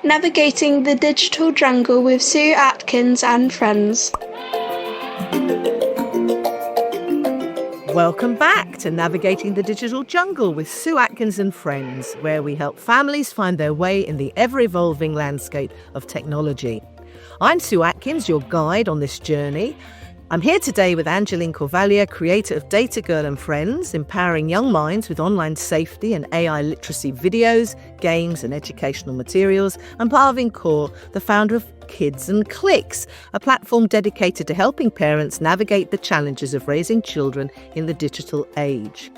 Navigating the Digital Jungle with Sue Atkins and friends. Welcome back to Navigating the Digital Jungle with Sue Atkins and friends, where we help families find their way in the ever-evolving landscape of technology. I'm Sue Atkins, your guide on this journey. I'm here today with Angeline Corvalia, creator of Data Girl and Friends, empowering young minds with online safety and AI literacy videos, games and educational materials, and Parvin Kaur, the founder of Kids and Clicks, a platform dedicated to helping parents navigate the challenges of raising children in the digital age,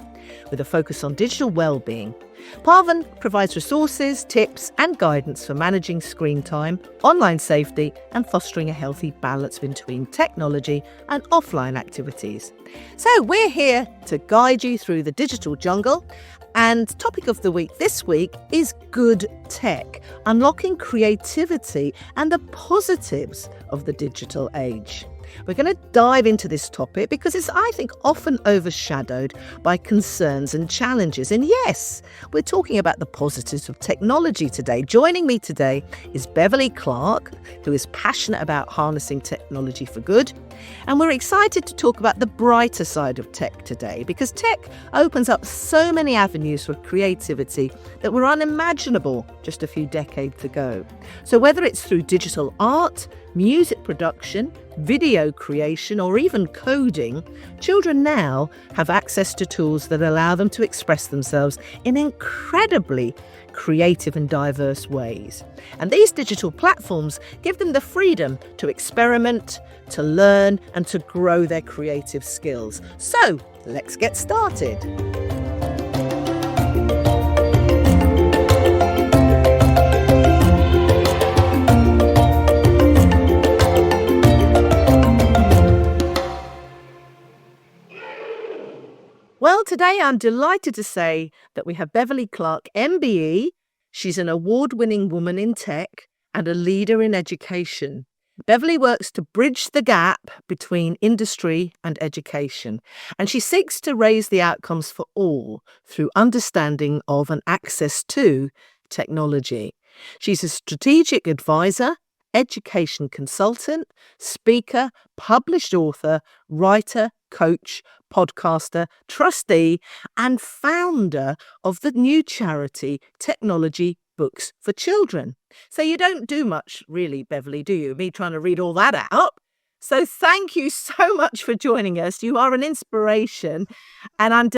with a focus on digital well-being. Parvin provides resources, tips and guidance for managing screen time, online safety and fostering a healthy balance between technology and offline activities. So we're here to guide you through the digital jungle, and topic of the week this week is good tech, unlocking creativity and the positives of the digital age. We're going to dive into this topic because it's, I think, often overshadowed by concerns and challenges. And yes, we're talking about the positives of technology today. Joining me today is Beverly Clark, who is passionate about harnessing technology for good. And we're excited to talk about the brighter side of tech today, because tech opens up so many avenues for creativity that were unimaginable just a few decades ago. So whether it's through digital art, music production, video creation, or even coding, children now have access to tools that allow them to express themselves in incredibly creative and diverse ways. And these digital platforms give them the freedom to experiment, to learn, and to grow their creative skills. So let's get started. Well, today I'm delighted to say that we have Beverly Clark, MBE. She's an award-winning woman in tech and a leader in education. Beverly works to bridge the gap between industry and education, and she seeks to raise the outcomes for all through understanding of and access to technology. She's a strategic advisor, education consultant, speaker, published author, writer, coach, podcaster, trustee, and founder of the new charity Technology Books for Children. So you don't do much, really, Beverly, do you? Me trying to read all that out. So thank you so much for joining us. You are an inspiration, and I'm